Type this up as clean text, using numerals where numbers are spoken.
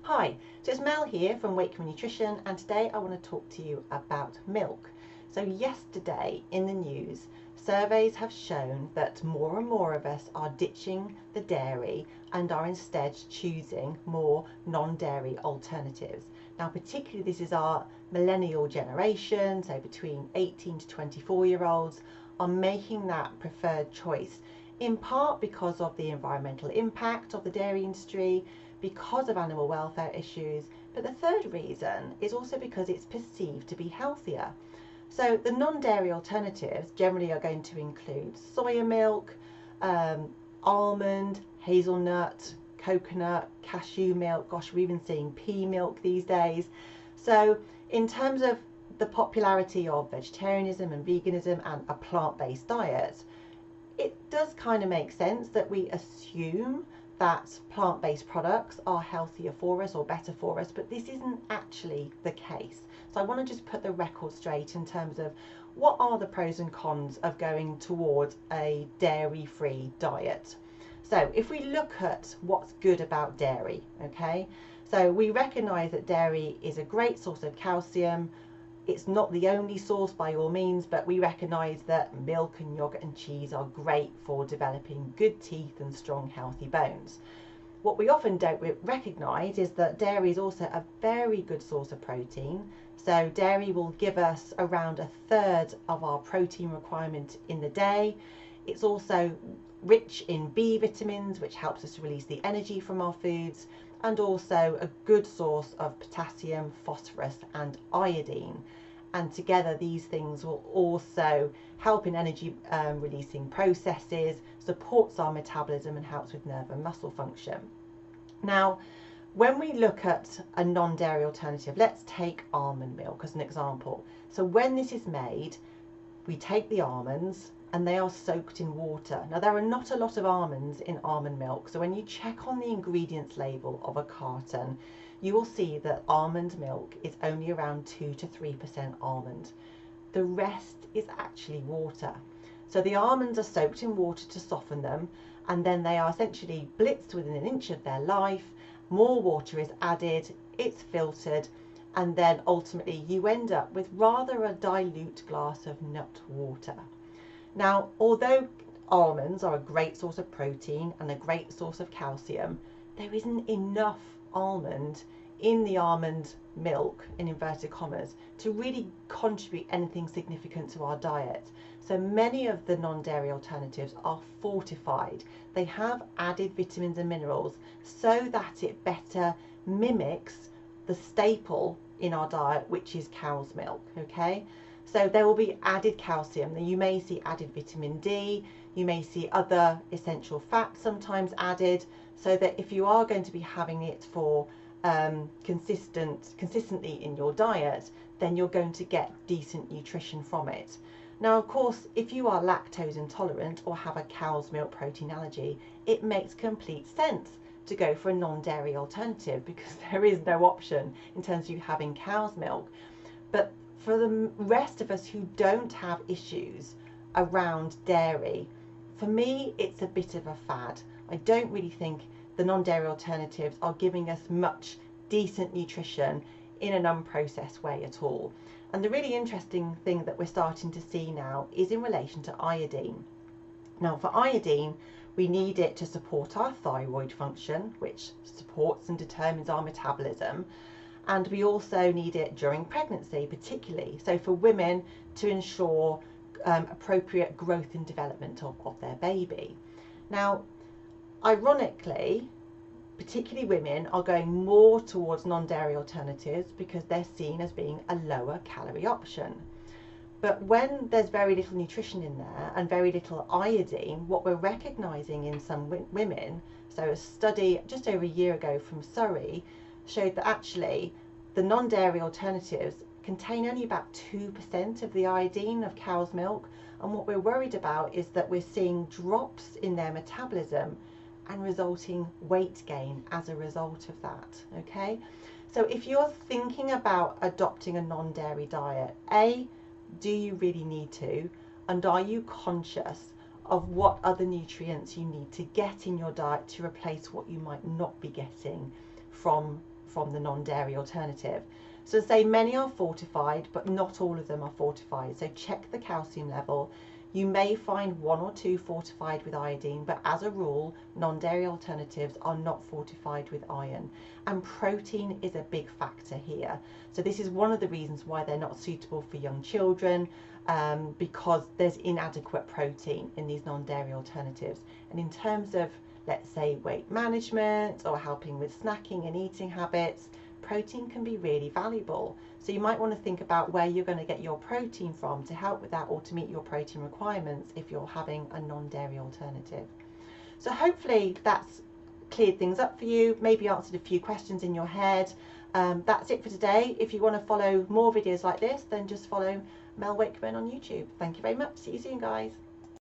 Hi, so it's Mel here from Wakeful Nutrition, and today I want to talk to you about milk. So yesterday in the news, surveys have shown that more and more of us are ditching the dairy and are instead choosing more non-dairy alternatives. Now particularly this is our millennial generation, so between 18 to 24-year-olds are making that preferred choice, in part because of the environmental impact of the dairy industry, because of animal welfare issues, but the third reason is also because it's perceived to be healthier. So the non-dairy alternatives generally are going to include soya milk, almond, hazelnut, coconut, cashew milk. Gosh, we're even seeing pea milk these days. So in terms of the popularity of vegetarianism and veganism and a plant-based diet, it does kind of make sense that we assume that plant-based products are healthier for us or better for us, but this isn't actually the case. So I want to just put the record straight in terms of what are the pros and cons of going towards a dairy-free diet. So if we look at what's good about dairy, okay, so we recognise that dairy is a great source of calcium. It's not the only source by all means, but we recognise that milk and yogurt and cheese are great for developing good teeth and strong, healthy bones. What we often don't recognise is that dairy is also a very good source of protein. So dairy will give us around a third of our protein requirement in the day. It's also rich in B vitamins, which helps us to release the energy from our foods, and also a good source of potassium, phosphorus and iodine. And together these things will also help in energy releasing processes, supports our metabolism and helps with nerve and muscle function. Now, when we look at a non-dairy alternative, let's take almond milk as an example. So when this is made, we take the almonds and they are soaked in water. Now there are not a lot of almonds in almond milk, so when you check on the ingredients label of a carton, you will see that almond milk is only around 2 to 3% almond. The rest is actually water. So the almonds are soaked in water to soften them, and then they are essentially blitzed within an inch of their life. More water is added, it's filtered, and then ultimately you end up with rather a dilute glass of nut water. Now, although almonds are a great source of protein and a great source of calcium, there isn't enough almond in the almond milk, in inverted commas, to really contribute anything significant to our diet. So many of the non-dairy alternatives are fortified. They have added vitamins and minerals so that it better mimics the staple in our diet, which is cow's milk, okay? So there will be added calcium. You may see added vitamin D, you may see other essential fats sometimes added, so that if you are going to be having it for consistently in your diet, then you're going to get decent nutrition from it. Now, of course, if you are lactose intolerant or have a cow's milk protein allergy, it makes complete sense to go for a non-dairy alternative because there is no option in terms of you having cow's milk. But for the rest of us who don't have issues around dairy, for me, it's a bit of a fad. I don't really think the non-dairy alternatives are giving us much decent nutrition in an unprocessed way at all. And the really interesting thing that we're starting to see now is in relation to iodine. Now, for iodine, we need it to support our thyroid function, which supports and determines our metabolism. And we also need it during pregnancy, particularly. So for women, to ensure appropriate growth and development of their baby. Now, ironically, particularly women are going more towards non-dairy alternatives because they're seen as being a lower calorie option. But when there's very little nutrition in there and very little iodine, what we're recognising in some women, so a study just over a year ago from Surrey showed that actually the non-dairy alternatives contain only about 2% of the iodine of cow's milk, and what we're worried about is that we're seeing drops in their metabolism and resulting weight gain as a result of that, okay? So if you're thinking about adopting a non-dairy diet, A, do you really need to? And are you conscious of what other nutrients you need to get in your diet to replace what you might not be getting from from the non-dairy alternative. So say many are fortified, but not all of them are fortified. So check the calcium level. You may find 1 or 2 fortified with iodine, but as a rule, non-dairy alternatives are not fortified with iron. And protein is a big factor here. So this is one of the reasons why they're not suitable for young children, because there's inadequate protein in these non-dairy alternatives. And in terms of, let's say, weight management or helping with snacking and eating habits, protein can be really valuable. So you might want to think about where you're going to get your protein from to help with that, or to meet your protein requirements if you're having a non-dairy alternative. So hopefully that's cleared things up for you, maybe answered a few questions in your head. That's it for today. If you want to follow more videos like this, then just follow Mel Wakeman on YouTube. Thank you very much. See you soon, guys.